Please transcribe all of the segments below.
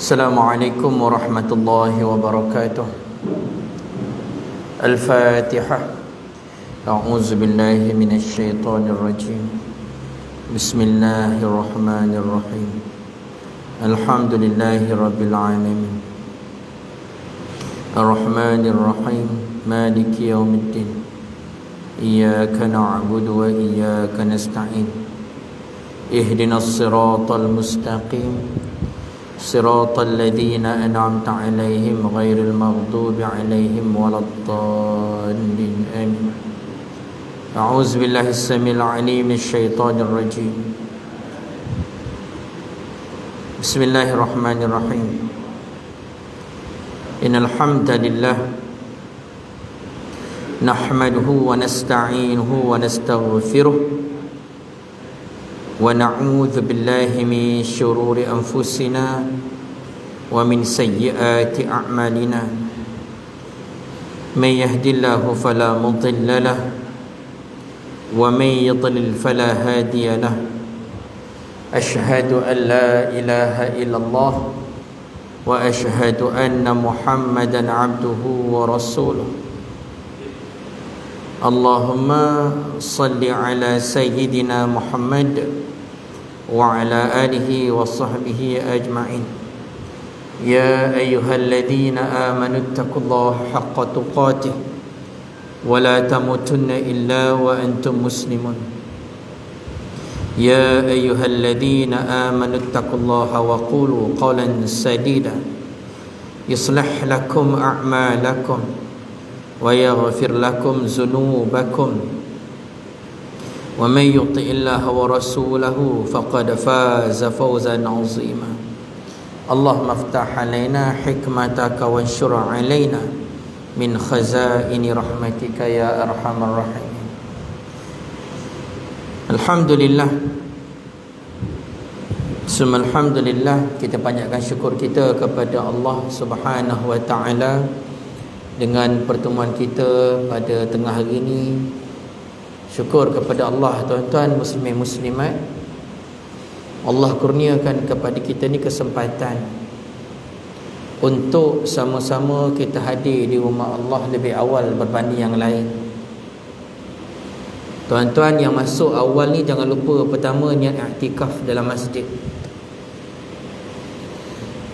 Assalamualaikum warahmatullahi wabarakatuh. Al-Fatihah. A'udzu billahi minasy syaithanir rajim. Bismillahirrahmanirrahim. Alhamdulillahi rabbil alamin. Ar-Rahmanir Rahim. Maliki yaumiddin. Iyyaka na'budu wa iyyaka nasta'in. Ihdinas siratal mustaqim. صراط الذين أنعمت عليهم غير المغضوب عليهم ولا الضالين آمين. أعوذ بالله السميع العليم من الشيطان الرجيم. بسم الله الرحمن الرحيم. إن الحمد لله نحمده ونستعينه ونستغفره ونعوذ بالله من شرور أنفسنا ومن سيئات أعمالنا. من يهد الله فلا مضل له ومن يضلل فلا هادي له. أشهد أن لا إله إلا الله وأشهد أن محمدا عبده ورسوله. اللهم صل على سيدنا محمد وعلى آله وصحبه أجمعين. يا أيها الذين آمنوا اتقوا الله حق تقاته ولا تموتن إلا وأنتم مسلمون. يا أيها الذين آمنوا اتقوا الله وقولوا قولا سديدا يصلح لكم أعمالكم ويغفر لكم ذنوبكم ومن يطع الله ورسوله فقد فاز فوزا عظيما. اللهم افتح علينا حكمتك وانشر علينا من خزائن رحمتك يا أرحم الراحمين. Alhamdulillah. Alhamdulillah, kita banyakkan syukur kita kepada Allah Subhanahu wa taala dengan pertemuan kita pada tengah hari ini. Syukur kepada Allah, tuan-tuan muslimin muslimat. Allah kurniakan kepada kita ni kesempatan untuk sama-sama kita hadir di rumah Allah lebih awal berbanding yang lain. Tuan-tuan yang masuk awal ni jangan lupa pertama niat i'tikaf dalam masjid.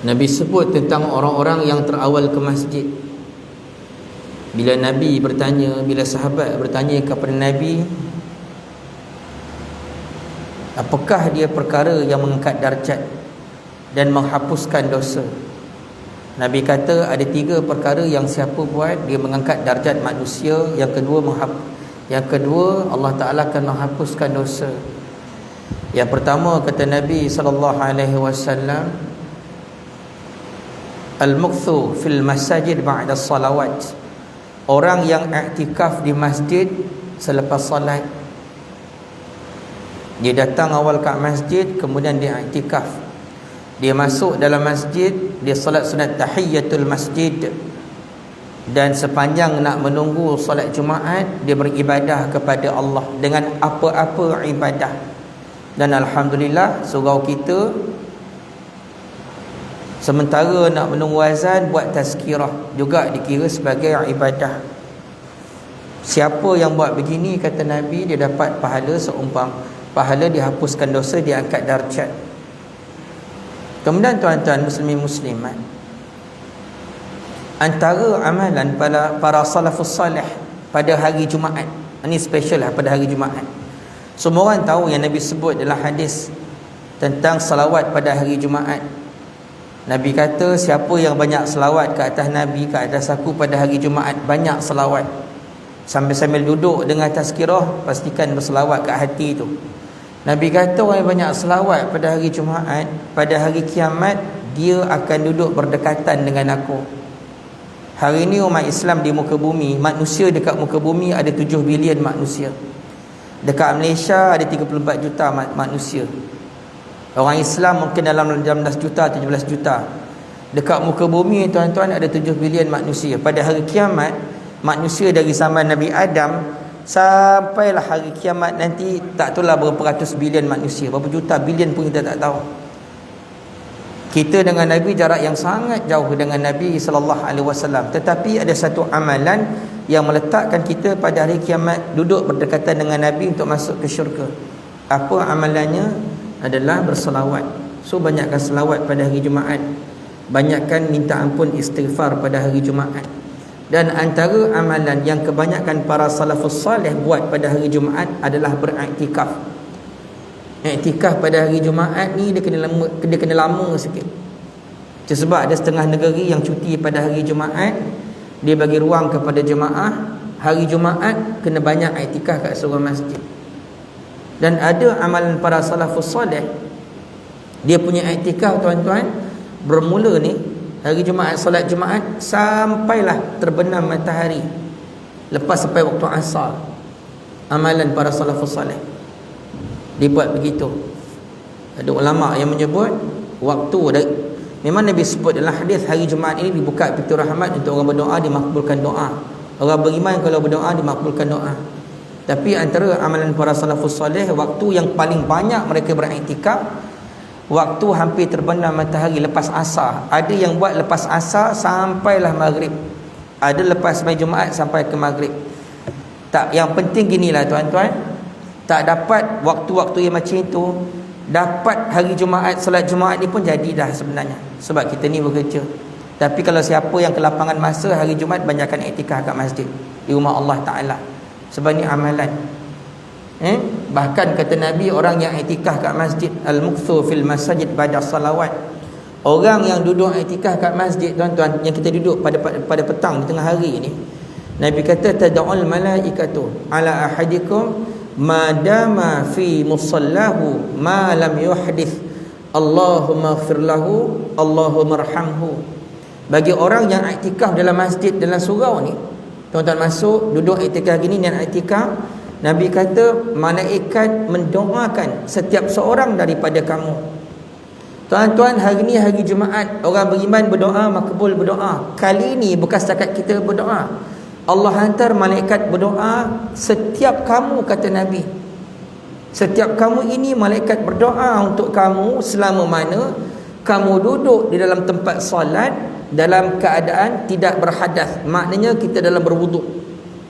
Nabi sebut tentang orang-orang yang terawal ke masjid. Bila Nabi bertanya, bila sahabat bertanya kepada Nabi, apakah dia perkara yang mengangkat darjat dan menghapuskan dosa? Nabi kata ada 3 perkara yang siapa buat dia mengangkat darjat manusia. Yang kedua Allah Ta'ala akan menghapuskan dosa. Yang pertama kata Nabi SAW, al-mukthu fil masajid ba'da salawat. Orang yang iktikaf di masjid selepas salat. Dia datang awal kat masjid, kemudian dia iktikaf. Dia masuk dalam masjid, dia salat sunat tahiyatul masjid. Dan sepanjang nak menunggu salat Jumaat, dia beribadah kepada Allah dengan apa-apa ibadah. Dan alhamdulillah, surau kita sementara nak menunggu azan, buat tazkirah juga dikira sebagai ibadah. Siapa yang buat begini, kata Nabi, dia dapat pahala seumpam pahala dihapuskan dosa, diangkat darjat. Kemudian tuan-tuan muslimin muslimat, antara amalan para salafus salih pada hari Jumaat, ini special lah pada hari Jumaat. Semua orang tahu yang Nabi sebut dalam hadis tentang salawat pada hari Jumaat. Nabi kata siapa yang banyak selawat ke atas Nabi, ke atas aku pada hari Jumaat, banyak selawat, sambil-sambil duduk dengan tazkirah, pastikan berselawat kat hati tu. Nabi kata orang yang banyak selawat pada hari Jumaat, pada hari kiamat dia akan duduk berdekatan dengan aku. Hari ini umat Islam di muka bumi, manusia dekat muka bumi ada 7 bilion manusia. Dekat Malaysia ada 34 juta manusia. Orang Islam mungkin dalam 16 juta, 17 juta. Dekat muka bumi tuan-tuan ada 7 bilion manusia. Pada hari kiamat, manusia dari zaman Nabi Adam sampailah hari kiamat nanti, tak tahulah berapa ratus bilion manusia, berapa juta bilion pun kita tak tahu. Kita dengan Nabi jarak yang sangat jauh dengan Nabi sallallahu alaihi wasallam, tetapi ada satu amalan yang meletakkan kita pada hari kiamat duduk berdekatan dengan Nabi untuk masuk ke syurga. Apa amalannya? Adalah berselawat. So banyakkan selawat pada hari Jumaat, banyakkan minta ampun istighfar pada hari Jumaat. Dan antara amalan yang kebanyakan para salafus salih buat pada hari Jumaat adalah beriktikaf. Iktikaf pada hari Jumaat ni dia kena lama sikit. Sebab ada setengah negeri yang cuti pada hari Jumaat, dia bagi ruang kepada jemaah hari Jumaat kena banyak iktikaf kat seorang masjid. Dan ada amalan para salafus soleh, dia punya iktikaf tuan-tuan, bermula ni hari Jumaat, solat Jumaat sampailah terbenam matahari, lepas sampai waktu asar. Amalan para salafus soleh dibuat begitu. Ada ulama yang menyebut waktu memang Nabi sebut dalam hadis hari Jumaat ini dibuka pintu rahmat untuk orang berdoa, dimakbulkan doa. Orang beriman kalau berdoa dimakbulkan doa. Tapi antara amalan para salafus soleh, waktu yang paling banyak mereka beriktikaf, waktu hampir terbenam matahari lepas asar. Ada yang buat lepas asar sampailah maghrib, ada lepas sembahyang Jumaat sampai ke maghrib. Tak, yang penting ginilah tuan-tuan, tak dapat waktu-waktu yang macam itu, dapat hari Jumaat, solat Jumaat ni pun jadi dah sebenarnya, sebab kita ni bekerja. Tapi kalau siapa yang kelapangan masa hari Jumaat, banyakkan iktikaf kat masjid di rumah Allah Ta'ala, sebab ni amalan. Bahkan kata Nabi, orang yang iktikaf kat masjid, al-mukthu fil masajid ba'da salawat, orang yang duduk iktikaf kat masjid tuan-tuan, yang kita duduk pada petang di tengah hari ni, Nabi kata tad'ul malaikatu ala ahadikum madama fi musallahu ma lam yuhdith Allahumma ighfir lahu Allahumma arhamhu. Bagi orang yang iktikaf dalam masjid, dalam surau ni, tuan-tuan masuk duduk iktikaf gini, niat iktikaf, Nabi kata malaikat mendoakan setiap seorang daripada kamu. Tuan-tuan, hari ni hari Jumaat, orang beriman berdoa, makbul berdoa. Kali ni bukan setakat kita berdoa, Allah hantar malaikat berdoa setiap kamu, kata Nabi. Setiap kamu ini malaikat berdoa untuk kamu selama mana kamu duduk di dalam tempat solat dalam keadaan tidak berhadas. Maknanya kita dalam berwuduk,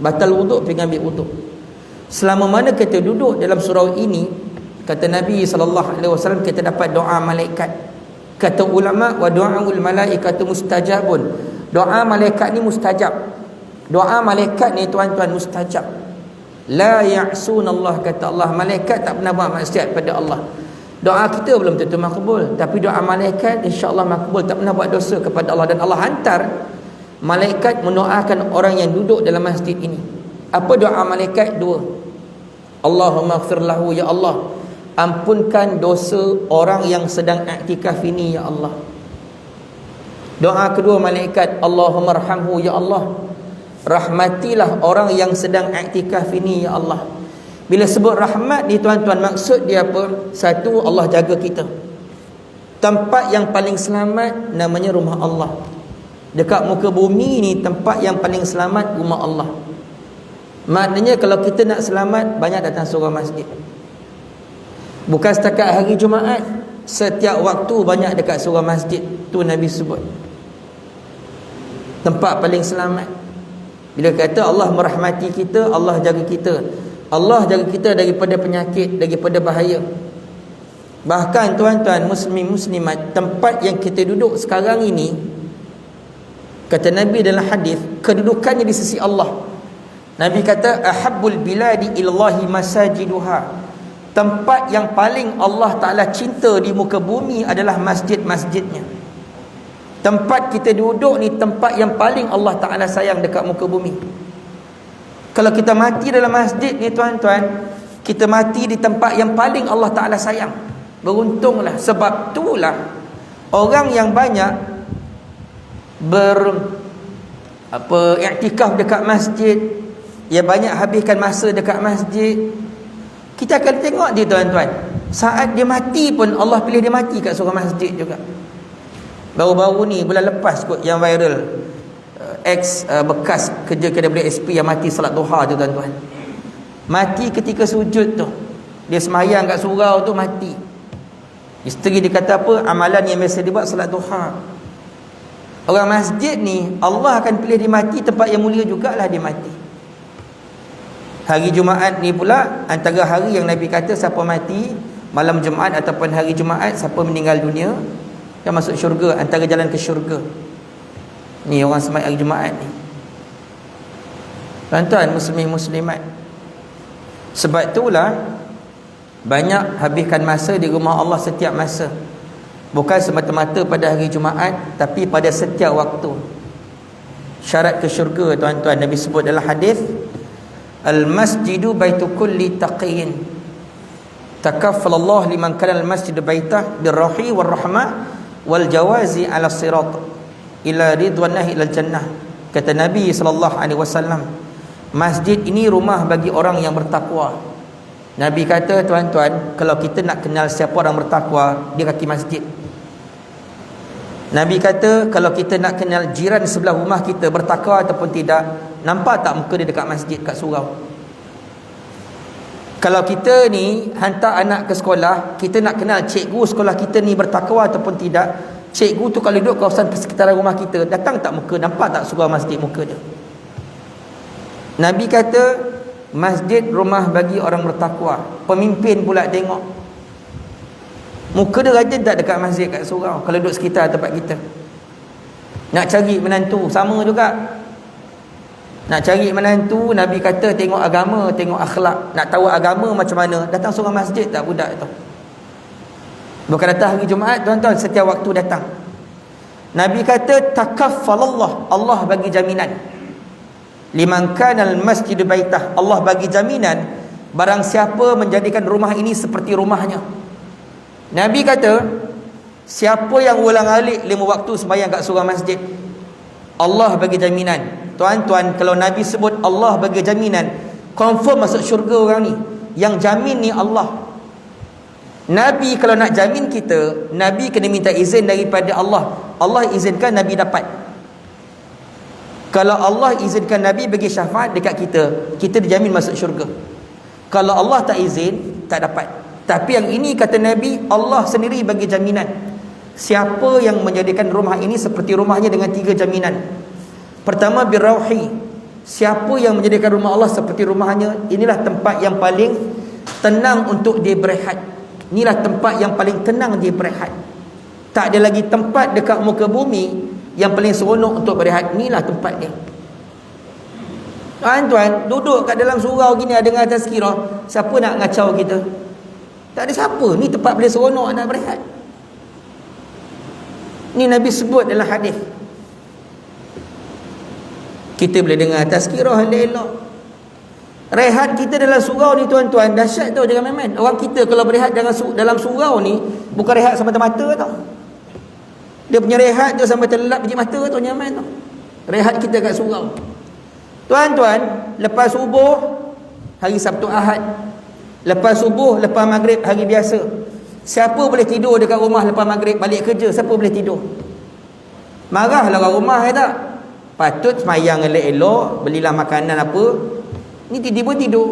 batal wuduk, pergi ambil wuduk. Selama mana kita duduk dalam surau ini, kata Nabi SAW, kita dapat doa malaikat. Kata ulama, wa du'aul malaikatu mustajabun. Doa malaikat ni mustajab. Doa malaikat ni tuan-tuan mustajab. La ya'sunallah, kata Allah, malaikat tak pernah buat maksiat pada Allah. Doa kita belum tentu makbul, tapi doa malaikat insya-Allah makbul, tak pernah buat dosa kepada Allah. Dan Allah hantar malaikat mendoakan orang yang duduk dalam masjid ini. Apa doa malaikat? Dua. Allahumma ighfir lahu, ya Allah, ampunkan dosa orang yang sedang iktikaf ini, ya Allah. Doa kedua malaikat, Allahumma arhamhu, ya Allah, rahmatilah orang yang sedang iktikaf ini, ya Allah. Bila sebut rahmat ni tuan-tuan, maksud dia apa? Satu, Allah jaga kita. Tempat yang paling selamat namanya rumah Allah. Dekat muka bumi ni, tempat yang paling selamat rumah Allah. Maknanya kalau kita nak selamat, banyak datang surau masjid. Bukan setakat hari Jumaat, setiap waktu banyak dekat surau masjid. Tu Nabi sebut tempat paling selamat. Bila kata Allah merahmati kita, Allah jaga kita, Allah jaga kita daripada penyakit, daripada bahaya. Bahkan tuan-tuan muslimin muslimat, tempat yang kita duduk sekarang ini, kata Nabi dalam hadis, kedudukannya di sisi Allah. Nabi kata ahabbul biladi ilallahi masajiduha. Tempat yang paling Allah Ta'ala cinta di muka bumi adalah masjid-masjidnya. Tempat kita duduk ni tempat yang paling Allah Ta'ala sayang dekat muka bumi. Kalau kita mati dalam masjid ni tuan-tuan, kita mati di tempat yang paling Allah Ta'ala sayang. Beruntunglah. Sebab itulah orang yang banyak iktikaf dekat masjid, yang banyak habiskan masa dekat masjid, kita akan tengok dia tuan-tuan, saat dia mati pun Allah pilih dia mati kat seorang masjid juga. Baru-baru ni, bulan lepas kot, yang viral, bekas kerja KWSP yang mati salat duha tu tuan-tuan. Mati ketika sujud tu, dia semayang kat surau tu, mati. Isteri dia kata apa? Amalan yang biasa dia buat solat duha. Orang masjid ni Allah akan pilih dia mati tempat yang mulia jugalah dia mati. Hari Jumaat ni pula antara hari yang Nabi kata siapa mati malam Jumaat ataupun hari Jumaat, siapa meninggal dunia yang masuk syurga, antara jalan ke syurga. Ni orang sembahyang hari Jumaat ni. Tuan-tuan muslimin muslimat, sebab itulah banyak habiskan masa di rumah Allah setiap masa. Bukan semata-mata pada hari Jumaat, tapi pada setiap waktu. Syarat ke syurga tuan-tuan, Nabi sebut dalam hadis, al-masjidu baitu kulli taqiyyin takaffalallahu liman kana al-masjidu baitah birrahi warahmah wal jawazi ala sirat ila ridwanahi ilal jannah. Kata Nabi SAW, masjid ini rumah bagi orang yang bertakwa. Nabi kata tuan-tuan, kalau kita nak kenal siapa orang bertakwa, dia kaki masjid. Nabi kata kalau kita nak kenal jiran sebelah rumah kita bertakwa ataupun tidak, nampak tak muka dia dekat masjid, kat surau. Kalau kita ni hantar anak ke sekolah, kita nak kenal cikgu sekolah kita ni bertakwa ataupun tidak. Cikgu tu kalau duduk kawasan persekitaran rumah kita, datang tak muka, nampak tak surau masjid muka dia. Nabi kata masjid rumah bagi orang bertakwa. Pemimpin pula tengok muka dia rajin tak dekat masjid, kat surau, kalau duduk sekitar tempat kita. Nak cari menantu sama juga. Nak cari menantu, Nabi kata tengok agama, tengok akhlak. Nak tahu agama macam mana, datang surau masjid tak budak tu. Bukan datang hari Jumaat tuan-tuan, setiap waktu datang. Nabi kata takaffalallah, Allah bagi jaminan. Liman kana al-masjidu baitah, Allah bagi jaminan barang siapa menjadikan rumah ini seperti rumahnya. Nabi kata siapa yang ulang-alik 5 waktu sembahyang kat surau masjid, Allah bagi jaminan. Tuan-tuan, kalau Nabi sebut Allah bagi jaminan, confirm masuk syurga orang ni. Yang jamin ni Allah. Nabi kalau nak jamin kita, Nabi kena minta izin daripada Allah. Allah izinkan, Nabi dapat. Kalau Allah izinkan Nabi bagi syafaat dekat kita, kita dijamin masuk syurga. Kalau Allah tak izin, tak dapat. Tapi yang ini kata Nabi, Allah sendiri bagi jaminan. Siapa yang menjadikan rumah ini seperti rumahnya dengan 3 jaminan. Pertama, birrauhi. Siapa yang menjadikan rumah Allah seperti rumahnya, inilah tempat yang paling tenang untuk dia berehat. Inilah tempat yang paling tenang dia berehat. Tak ada lagi tempat dekat muka bumi yang paling seronok untuk berehat. Inilah tempat dia. Tuan-tuan, duduk kat dalam surau gini dengar tazkirah, siapa nak ngacau kita? Tak ada siapa. Ni tempat paling seronok nak berehat. Ni Nabi sebut dalam hadis. Kita boleh dengar tazkirah elok-elok. Rehat kita dalam surau ni tuan-tuan, dahsyat tau, jangan main-main. Orang kita kalau berehat dalam surau ni, bukan rehat semata-mata tau. Dia punya rehat tu sampai terlelap biji mata tu, jangan main tau. Rehat kita kat surau. Tuan-tuan, lepas subuh hari Sabtu Ahad, lepas subuh, lepas maghrib hari biasa, siapa boleh tidur dekat rumah lepas maghrib balik kerja? Siapa boleh tidur? Marahlah orang rumah, ya tak? Patut semayang elok-elok, belilah makanan apa. Ni tiba-tiba tidur.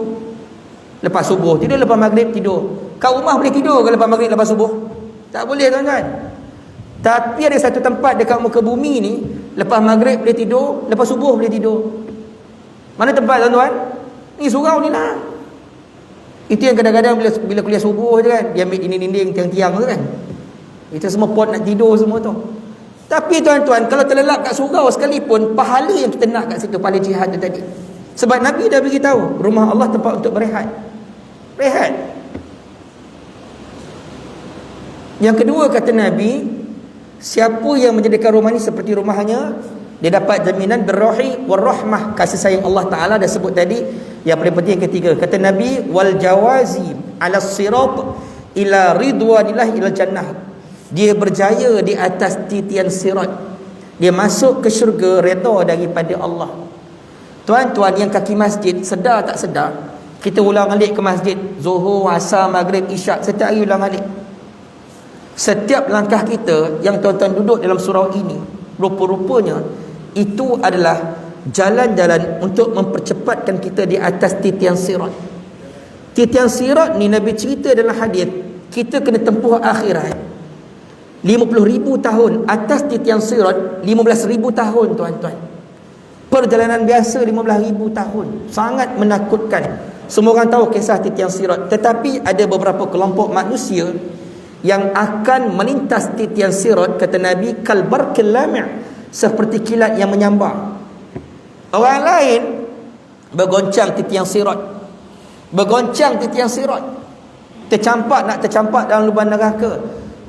Lepas subuh tidur, lepas maghrib tidur. Kat rumah boleh tidur ke lepas maghrib, lepas subuh? Tak boleh tuan-tuan. Tapi ada satu tempat dekat muka bumi ni, lepas maghrib boleh tidur, lepas subuh boleh tidur. Mana tempat tuan-tuan? Ni surau ni lah. Itu yang kadang-kadang bila kuliah subuh je kan, dia ambil dinding-dinding, tiang-tiang tu kan. Itu semua pot nak tidur semua tu. Tapi tuan-tuan, kalau terlelap kat surau sekalipun, pahala yang kita nak kat situ, pahala jihad tu tadi. Sebab Nabi dah beritahu, rumah Allah tempat untuk berehat. Rehat. Yang kedua kata Nabi, siapa yang menjadikan rumah ni seperti rumahnya, dia dapat jaminan birrahi warahmah, kasih sayang Allah Ta'ala dah sebut tadi. Yang paling penting yang ketiga, kata Nabi, wal jawazi ala sirat ila ridwanillah ila jannah. Dia berjaya di atas titian sirat, dia masuk ke syurga redha daripada Allah. Tuan-tuan yang kaki masjid, sedar tak sedar, kita ulang alik ke masjid Zuhur, Asar, Maghrib, Isyak, setiap hari ulang alik. Setiap langkah kita yang tuan-tuan duduk dalam surau ini, rupa-rupanya itu adalah jalan-jalan untuk mempercepatkan kita di atas titian sirat. Titian sirat ni Nabi cerita dalam hadis, kita kena tempuh akhirat 50,000 tahun, atas titian sirat 15,000 tahun tuan-tuan. Perjalanan biasa 15,000 tahun, sangat menakutkan. Semua orang tahu kisah titian sirat, tetapi ada beberapa kelompok manusia yang akan melintas titian sirat, kata Nabi, kalbarkil lami', seperti kilat yang menyambar. Orang lain bergoncang titian sirat, bergoncang titian sirat, nak tercampak dalam lubang neraka.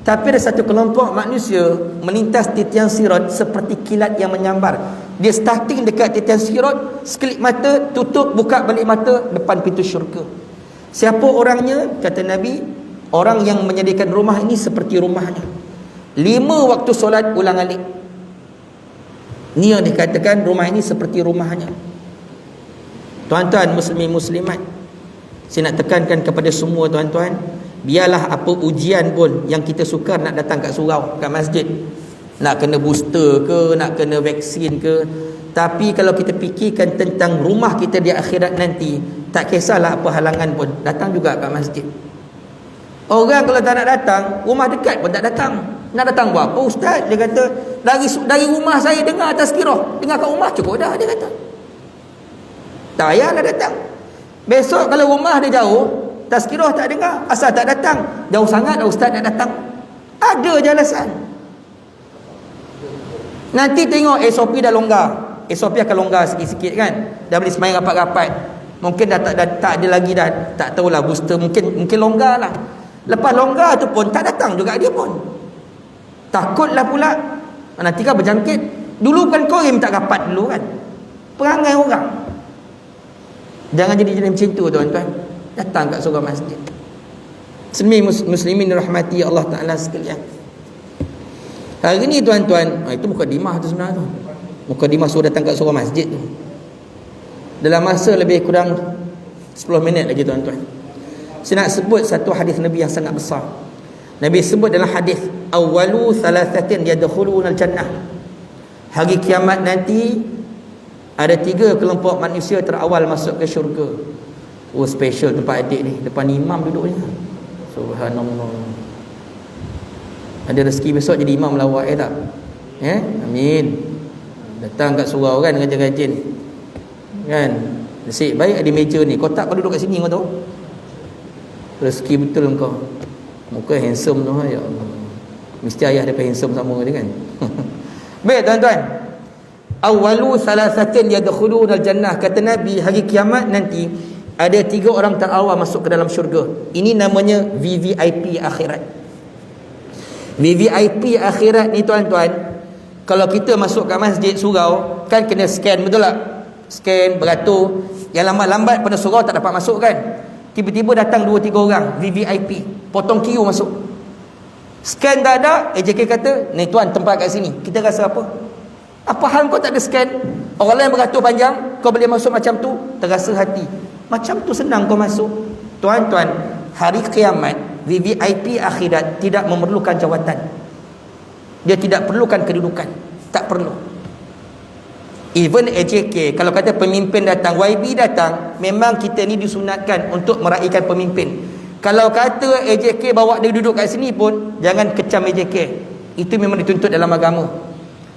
Tapi ada satu kelompok manusia melintas titian sirat seperti kilat yang menyambar. Dia starting dekat titian sirat, sekelip mata, tutup, buka balik mata, depan pintu syurga. Siapa orangnya? Kata Nabi, orang yang menjadikan rumah ini seperti rumahnya. 5 waktu solat ulang alik. Ni yang dikatakan rumah ini seperti rumahnya. Tuan-tuan muslimin muslimat, saya nak tekankan kepada semua tuan-tuan, biarlah apa ujian pun yang kita sukar nak datang kat surau, kat masjid, nak kena booster ke, nak kena vaksin ke, tapi kalau kita fikirkan tentang rumah kita di akhirat nanti, tak kisahlah apa halangan pun, datang juga kat masjid. Orang kalau tak nak datang, rumah dekat pun tak datang. Nak datang buat apa ustaz? Dia kata, dari rumah saya dengar tazkirah, dengar kat rumah cukup dah, dia kata. Tak payahlah datang. Besok kalau rumah dia jauh, tazkirah tak dengar, asal tak datang. Jauh sangat ustaz nak datang. Ada je alasan. Nanti tengok SOP dah longgar. SOP akan longgar sikit-sikit kan. Dah boleh semayang rapat-rapat. Mungkin dah tak ada lagi, dah tak tahulah booster, mungkin longgar lah. Lepas longgar tu pun tak datang juga dia pun. Takutlah pula nanti kan berjangkit. Dulu kan kau minta rapat dulu kan. Perangai orang. Jangan jadi macam tu tuan-tuan. Datang kat surau masjid. Muslimin rahmati Allah Ta'ala sekalian. Hari ni tuan-tuan, itu mukadimah tu sebenarnya tu. Mukadimah suruh datang kat surau masjid tu. Dalam masa lebih kurang 10 minit lagi tuan-tuan, saya nak sebut satu hadis Nabi yang sangat besar. Nabi sebut dalam hadis, awwalu thalathatin yadkhuluna al-jannah. Hari kiamat nanti ada 3 kelompok manusia terawal masuk ke syurga. Oh, special tempat adik ni, depan imam duduk ni. Subhanallah. Ada rezeki besok jadi imam lawak tak? Amin. Datang kat surau kan dengan rajin. Kan? Nasib baik ada meja ni. Kau tak kau duduk kat sini kau tahu. Rezeki betul kau. Muka handsome tu, ya Allah. Mesti ayah dia handsome sama dia kan. Baik tuan-tuan. Awwalu thalathatin yadkhuluna al-jannah. Kata Nabi, hari kiamat nanti ada 3 orang terawal masuk ke dalam syurga. Ini namanya VVIP akhirat. VVIP akhirat ni tuan-tuan, kalau kita masuk ke masjid surau kan kena scan, betul tak? Scan, beratur. Yang lambat-lambat pada surau tak dapat masuk kan. Tiba-tiba datang 2-3 orang VVIP, potong queue masuk. Scan tak ada, AJK kata, ni tuan tempat kat sini. Kita rasa apa? Apa hal kau tak ada scan? Orang lain beratur panjang, kau boleh masuk macam tu? Terasa hati, macam tu senang kau masuk. Tuan-tuan, hari kiamat VVIP akhirat tidak memerlukan jawatan. Dia tidak perlukan kedudukan. Tak perlu. Even AJK, kalau kata pemimpin datang, YB datang, memang kita ni disunatkan untuk meraihkan pemimpin. Kalau kata AJK bawa dia duduk kat sini pun, jangan kecam AJK. Itu memang dituntut dalam agama.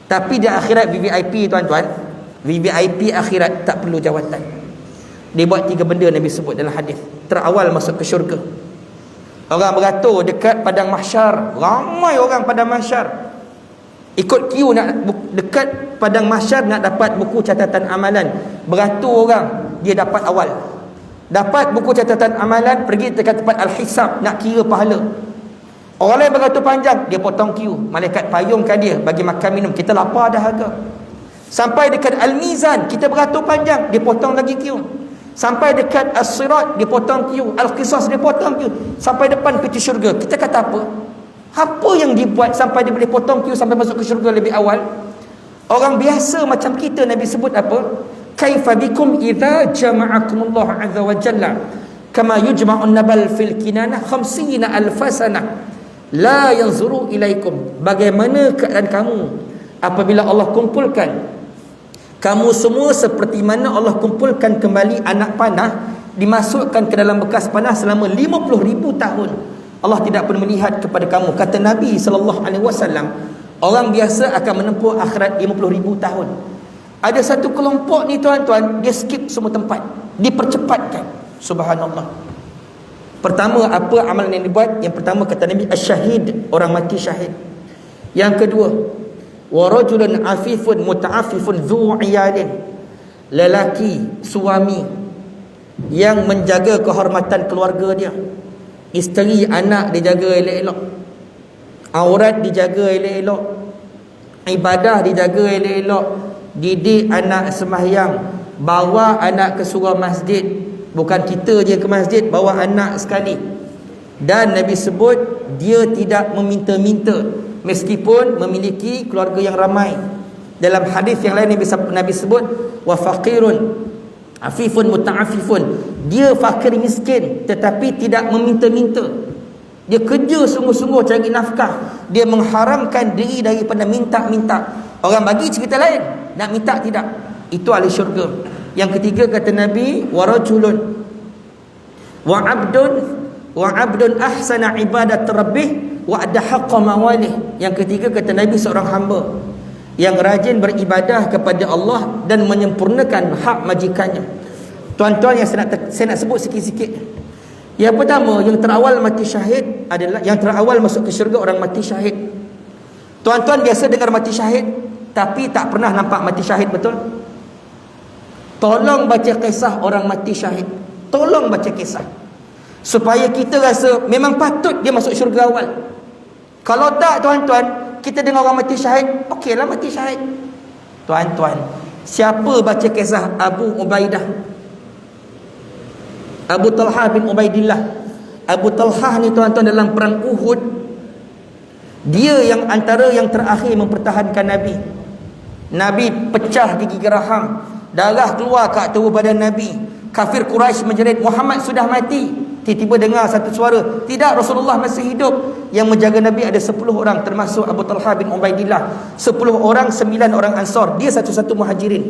Tapi di akhirat VVIP tuan-tuan, VVIP akhirat tak perlu jawatan. Dia buat 3 benda Nabi sebut dalam hadis. Terawal masuk ke syurga. Orang beratur dekat padang mahsyar. Ramai orang padang mahsyar. Ikut queue nak dekat padang mahsyar nak dapat buku catatan amalan. Beratur orang, dia dapat awal. Dapat buku catatan amalan, pergi dekat tempat al-hisab nak kira pahala. Orang lain beratur panjang, dia potong queue. Malaikat payungkan dia, bagi makan minum. Kita lapar dah agak. Sampai dekat al-mizan, kita beratur panjang, dia potong lagi queue. Sampai dekat as-sirat, dia potong queue. Al-qisas, dia potong queue. Sampai depan pintu syurga. Kita kata apa? Apa yang dibuat sampai dia boleh potong queue sampai masuk ke syurga lebih awal? Orang biasa macam kita, Nabi sebut apa? Kaifa bikum idza jama'akumullah azza wa jalla kama yujma'un nabal fil kinanah 50 alfasana la yanzuru ilaikum. Bagaimana keadaan kamu apabila Allah kumpulkan kamu semua seperti mana Allah kumpulkan kembali anak panah, dimasukkan ke dalam bekas panah selama 50,000 tahun. Allah tidak pernah melihat kepada kamu. Kata Nabi SAW, orang biasa akan menempuh akhirat 50,000 tahun. Ada satu kelompok ni tuan-tuan, dia skip semua tempat, dipercepatkan. Subhanallah. Pertama, apa amalan yang dibuat? Yang pertama kata Nabi, asyahid, orang mati syahid. Yang kedua, wa rajulun afifun muta'affifun dhu iyalin, lelaki, suami yang menjaga kehormatan keluarga dia. Isteri, anak dijaga elok-elok, aurat dijaga elok-elok, ibadah dijaga elok-elok, didik anak sembahyang, bawa anak ke surau masjid. Bukan kita je ke masjid, bawa anak sekali. Dan Nabi sebut dia tidak meminta-minta meskipun memiliki keluarga yang ramai. Dalam hadis yang lain Nabi sebut wa faqirun afifun muta'affifun, dia fakir miskin tetapi tidak meminta-minta. Dia kerja sungguh-sungguh cari nafkah. Dia mengharamkan diri daripada minta-minta. Orang bagi cerita lain, nak minta tidak. Itu ahli syurga. Yang ketiga kata Nabi, wa rajulun wa abdun ahsana ibadat rabbih wa adda haqqa mawalih. Yang ketiga kata Nabi, seorang hamba yang rajin beribadah kepada Allah dan menyempurnakan hak majikannya. Tuan-tuan, yang saya nak sebut sikit-sikit. Yang pertama, yang terawal mati syahid adalah, yang terawal masuk ke syurga orang mati syahid. Tuan-tuan biasa dengar mati syahid tapi tak pernah nampak mati syahid, betul? Tolong baca kisah orang mati syahid. Tolong baca kisah supaya kita rasa memang patut dia masuk syurga awal. Kalau tak tuan-tuan, kita dengar orang mati syahid, okeylah mati syahid. Tuan-tuan, siapa baca kisah Abu Ubaidah, Abu Talha bin Ubaidillah? Abu Talha ni tuan-tuan dalam perang Uhud, dia yang antara yang terakhir mempertahankan Nabi. Nabi pecah gigi geraham, darah keluar kat tubuh badan Nabi. Kafir Quraisy menjerit, Muhammad sudah mati. Tiba-tiba dengar satu suara, tidak, Rasulullah masih hidup. Yang menjaga Nabi ada 10 orang, termasuk Abu Talha bin Ubaidillah. 10 orang, 9 orang Ansar. Dia satu-satu muhajirin.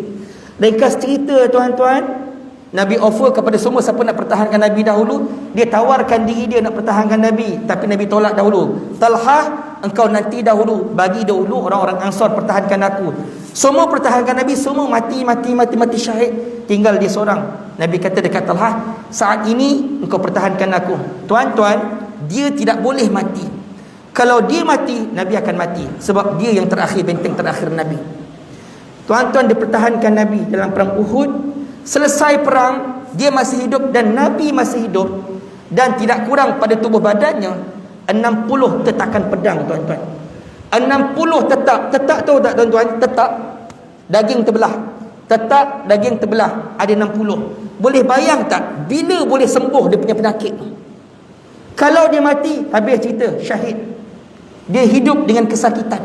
Ringkas cerita tuan-tuan, Nabi offer kepada semua siapa nak pertahankan Nabi dahulu. Dia tawarkan diri dia nak pertahankan Nabi, tapi Nabi tolak dahulu. Talha, engkau nanti dahulu, bagi dahulu orang-orang Ansar pertahankan aku. Semua pertahankan Nabi, semua mati syahid. Tinggal dia seorang. Nabi kata dekat Talha, saat ini engkau pertahankan aku. Tuan-tuan, dia tidak boleh mati. Kalau dia mati, Nabi akan mati, sebab dia yang terakhir, benteng terakhir Nabi. Tuan-tuan, dipertahankan Nabi dalam perang Uhud. Selesai perang, dia masih hidup dan Nabi masih hidup, dan tidak kurang pada tubuh badannya 60 tetakan pedang, tuan-tuan. 60 tetak tahu tak tuan-tuan? Tetak daging terbelah, tetak daging terbelah, ada 60. Boleh bayang tak bila boleh sembuh dia punya penyakit? Kalau dia mati, habis cerita, syahid. Dia hidup dengan kesakitan.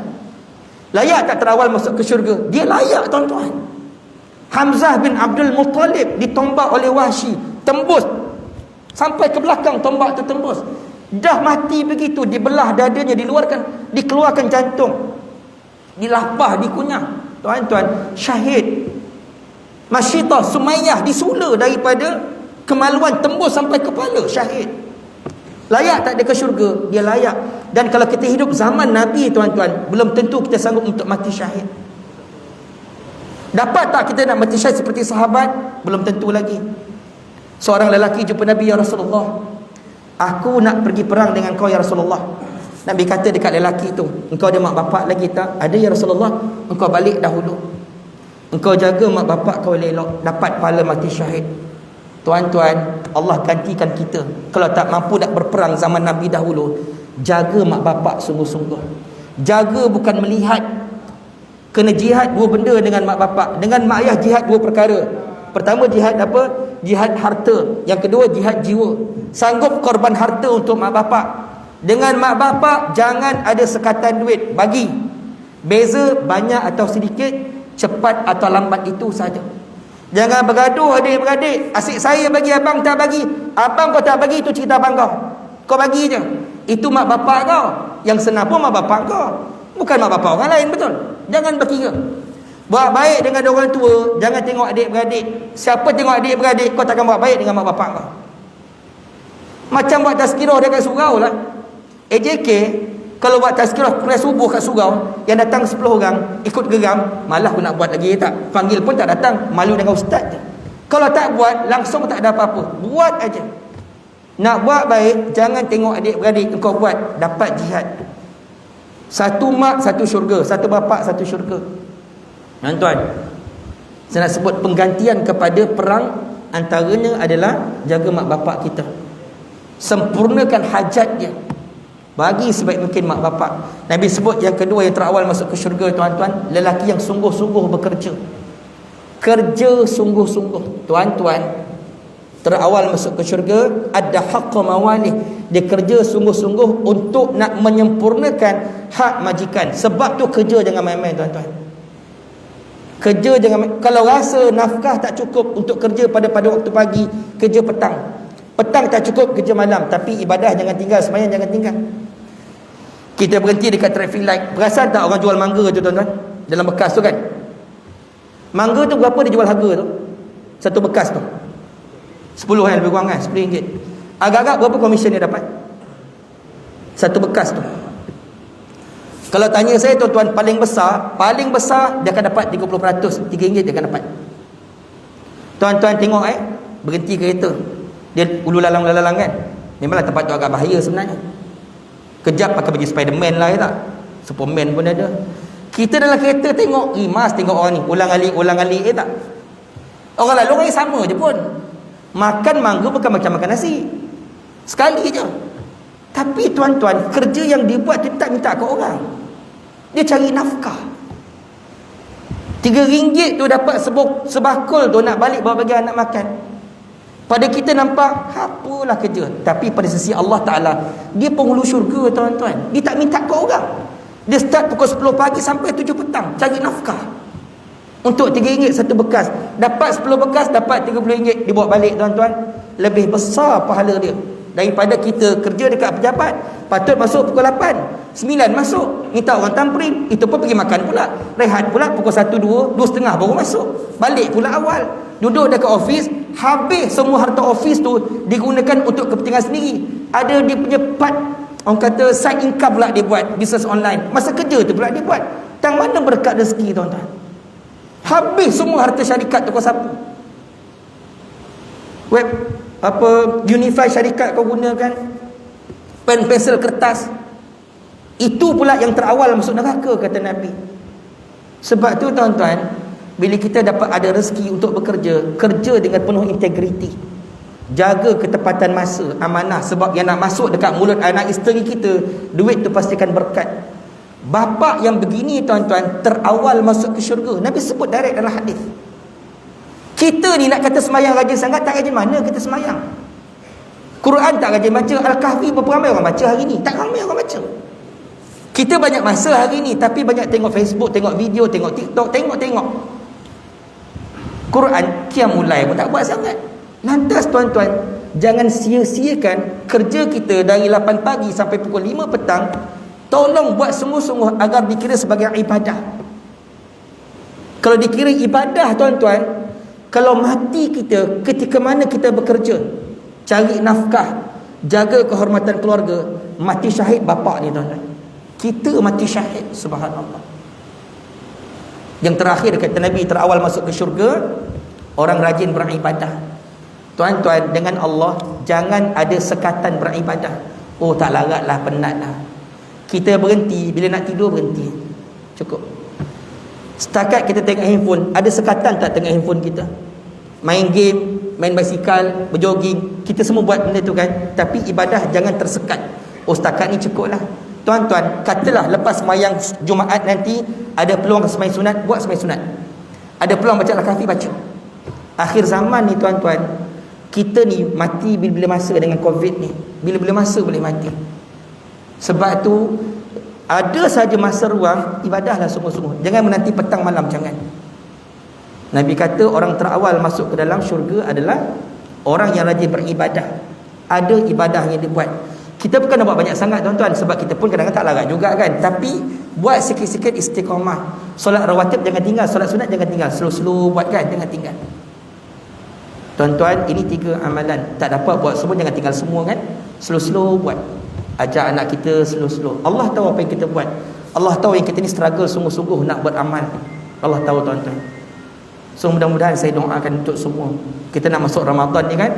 Layak tak terawal masuk ke syurga? Dia layak, tuan-tuan. Hamzah bin Abdul Muttalib ditombak oleh Wahsy, tembus sampai ke belakang, tombak tu tembus. Dah mati begitu, dibelah dadanya, dikeluarkan jantung, dilapah, dikunyah. Tuan-tuan, syahid. Masyitah Sumayyah disula daripada kemaluan, tembus sampai kepala, syahid. Layak tak dia ke syurga? Dia layak. Dan kalau kita hidup zaman Nabi, tuan-tuan, belum tentu kita sanggup untuk mati syahid. Dapat tak kita nak mati syahid seperti sahabat? Belum tentu lagi. Seorang lelaki jumpa Nabi, ya Rasulullah, aku nak pergi perang dengan kau ya Rasulullah. Nabi kata dekat lelaki tu, engkau ada mak bapak lagi tak? Ada ya Rasulullah. Engkau balik dahulu, engkau jaga mak bapak kau elok, dapat pahala mati syahid. Tuan-tuan, Allah gantikan kita. Kalau tak mampu nak berperang zaman Nabi dahulu, jaga mak bapak sungguh-sungguh. Jaga bukan melihat. Kena jihad dua benda dengan mak bapak. Dengan mak ayah jihad dua perkara. Pertama jihad apa? Jihad harta. Yang kedua jihad jiwa. Sanggup korban harta untuk mak bapak. Dengan mak bapak jangan ada sekatan duit, bagi. Beza banyak atau sedikit, cepat atau lambat, itu saja. Jangan bergaduh adik-beradik. Asyik saya bagi, abang tak bagi. Abang kau tak bagi, itu cerita abang kau. Kau bagi je. Itu mak bapak kau. Yang senang pun mak bapak kau, bukan mak bapak orang lain, betul? Jangan berkira. Buat baik dengan orang tua, jangan tengok adik-beradik. Siapa tengok adik-beradik, kau takkan buat baik dengan mak bapak kau. Macam buat tazkirah dekat surau lah. AJK kalau buat tazkirah kuliah subuh kat surau, yang datang 10 orang ikut geram, malah pun nak buat lagi tak. Panggil pun tak datang, malu dengan ustaz je. Kalau tak buat, langsung tak ada apa-apa. Buat aja. Nak buat baik, jangan tengok adik-beradik engkau buat dapat jihad. Satu mak, satu syurga. Satu bapa, satu syurga. Tuan-tuan, saya nak sebut penggantian kepada perang, antaranya adalah jaga mak bapak kita. Sempurnakan hajat dia. Bagi sebaik mungkin mak bapak. Nabi sebut yang kedua yang terawal masuk ke syurga, tuan-tuan, lelaki yang sungguh-sungguh bekerja. Kerja sungguh-sungguh. Tuan-tuan, terawal masuk ke syurga ada haqq mawalih. Dia kerja sungguh-sungguh untuk nak menyempurnakan hak majikan. Sebab tu kerja jangan main-main, tuan-tuan. Kerja jangan, kalau rasa nafkah tak cukup untuk kerja pada waktu pagi, kerja petang. Petang tak cukup, kerja malam. Tapi ibadah jangan tinggal, sembahyang jangan tinggal. Kita berhenti dekat traffic light. Perasan tak orang jual mangga tu, tuan-tuan? Dalam bekas tu kan? Mangga tu berapa dia jual harga tu? Satu bekas tu 10 kan, lebih kurang kan, RM10. Agak-agak berapa komisen dia dapat? Satu bekas tu. Kalau tanya saya, tuan-tuan, paling besar dia akan dapat 30%, RM3 dia akan dapat. Tuan-tuan tengok berhenti kereta, dia ulu lalang kan, memanglah tempat tu agak bahaya sebenarnya. Kejap pakai baju Spiderman lah, ya tak? Superman pun ada. Kita dalam kereta tengok, mas tengok orang ni ulang alik, ya tak? Orang lalu orang sama je pun. Makan mangga bukan macam makan nasi, sekali je. Tapi tuan-tuan, kerja yang dibuat dia tak minta ke orang. Dia cari nafkah. RM3 tu dapat sebakul tu nak balik bawa bagi anak makan. Pada kita nampak apalah kerja, tapi pada sisi Allah Ta'ala, dia penghulu syurga, tuan-tuan. Dia tak minta ke orang. Dia start pukul 10 pagi sampai 7 petang cari nafkah. Untuk RM3 satu bekas, dapat 10 bekas, dapat RM30, dibawa balik, tuan-tuan. Lebih besar pahala dia daripada kita kerja dekat pejabat. Patut masuk pukul 8, 9 masuk, minta orang tamprin, itu pun pergi makan pula, rehat pula pukul 1, 2, 2.30 baru masuk, balik pula awal, duduk dekat office. Habis semua harta office tu digunakan untuk kepentingan sendiri. Ada dia punya part, orang kata side income pula dia buat, bisnes online. Masa kerja tu pula dia buat. Tang mana berkat rezeki, tuan-tuan? Habis semua harta syarikat tu kau sapu. Web Unify syarikat kau gunakan. Pen, pensel, kertas. Itu pula yang terawal masuk neraka, kata Nabi. Sebab tu, tuan-tuan, bila kita dapat ada rezeki untuk bekerja, kerja dengan penuh integriti. Jaga ketepatan masa, amanah. Sebab yang nak masuk dekat mulut anak isteri kita, duit tu pastikan berkat. Bapa yang begini, tuan-tuan, terawal masuk ke syurga. Nabi sebut direct dalam hadis. Kita ni nak kata semayang rajin sangat, tak rajin mana kita semayang. Quran tak rajin baca. Al-Kahfi berapa ramai orang baca hari ni? Tak ramai orang baca. Kita banyak masa hari ni, tapi banyak tengok Facebook, tengok video, tengok TikTok, tengok. Quran qiyamul-lail pun tak buat sangat. Lantas, tuan-tuan, jangan sia-siakan kerja kita dari 8 pagi sampai pukul 5 petang. Tolong buat sungguh-sungguh agar dikira sebagai ibadah. Kalau dikira ibadah, tuan-tuan, kalau mati kita ketika mana kita bekerja, cari nafkah, jaga kehormatan keluarga, mati syahid bapa ni, tuan-tuan. Kita mati syahid, subhanallah. Yang terakhir kata Nabi, terawal masuk ke syurga orang rajin beribadah. Tuan-tuan, dengan Allah jangan ada sekatan beribadah. Oh, tak larat lah, penat lah. Kita berhenti, bila nak tidur berhenti, cukup. Setakat kita tengok handphone, ada sekatan tak tengok handphone kita? Main game, main basikal, berjoging, kita semua buat benda tu kan. Tapi ibadah jangan tersekat. Oh, setakat ni cukup lah. Tuan-tuan, katalah lepas semayang Jumaat nanti ada peluang semayang sunat, buat semayang sunat. Ada peluang baca Al-Kahfi, baca. Akhir zaman ni, tuan-tuan, kita ni mati bila-bila masa dengan COVID ni. Bila-bila masa boleh mati. Sebab tu ada saja masa ruang, ibadahlah sungguh-sungguh. Jangan menanti petang malam, jangan. Nabi kata orang terawal masuk ke dalam syurga adalah orang yang rajin beribadah. Ada ibadah yang dibuat. Kita bukan nak buat banyak sangat, tuan-tuan, sebab kita pun kadang-kadang tak larat juga kan. Tapi buat sikit-sikit istiqamah. Solat rawatib jangan tinggal, solat sunat jangan tinggal. Slow-slow buat kan, jangan tinggal. Tuan-tuan, ini 3 amalan. Tak dapat buat semua, jangan tinggal semua kan. Slow-slow buat. Ajak anak kita slow-slow. Allah tahu apa yang kita buat. Allah tahu yang kita ni struggle sungguh-sungguh nak buat amal. Allah tahu tuan-tuan. So mudah-mudahan saya doakan untuk semua. Kita nak masuk Ramadan ni kan.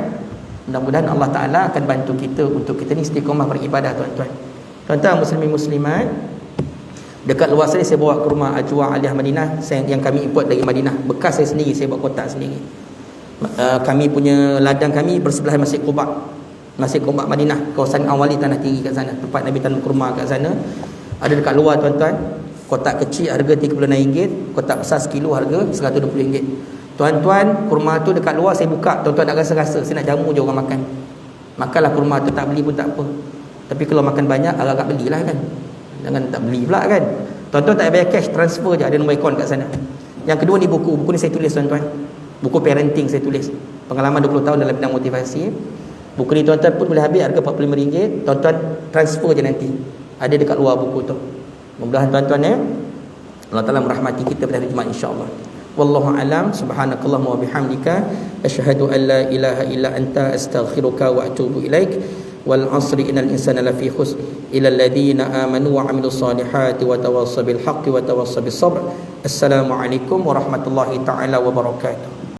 Mudah-mudahan Allah Ta'ala akan bantu kita untuk kita ni istiqamah beribadah tuan-tuan. Tuan-tuan muslimin muslimat, dekat luar sini saya bawa ke rumah Ajwa Aliyah Madinah, yang kami import dari Madinah. Bekas saya sendiri, saya buat kotak sendiri. Kami punya ladang kami bersebelahan Masjid Quba. Masjid Quba Madinah, kawasan Awali Tanah Tinggi kat sana. Tempat Nabi tanam kurma kat sana. Ada dekat luar tuan-tuan. Kotak kecil harga RM36, kotak besar sekilo harga RM120. Tuan-tuan, kurma tu dekat luar saya buka, tuan-tuan nak rasa-rasa, saya nak jamu je orang makan. Makanlah kurma tu, tak beli pun tak apa. Tapi kalau makan banyak, agak-agak belilah kan. Jangan tak beli pula kan. Tuan-tuan tak bayar cash, transfer je, ada nombor akaun kat sana. Yang kedua ni buku ni saya tulis tuan-tuan. Buku parenting saya tulis. Pengalaman 20 tahun dalam bidang motivasi. Buku ni tuan-tuan pun boleh habis harga RM45. Tuan-tuan transfer je nanti. Ada dekat luar buku tu. Mudah-mudahan tuan-tuan Allah Ta'ala merahmati kita pada hari Jumaat insya-Allah. Wallahu alam. Subhanakallahumma wa bihamdika asyhadu an la ilaha illa anta astaghfiruka wa atubu ilaik. Wal 'asri innal insana lafi khusr illa alladhina amanu wa 'amilus solihati wa tawassaw bil haqqi wa tawassaw bis sabr. Assalamualaikum warahmatullahi taala wabarakatuh.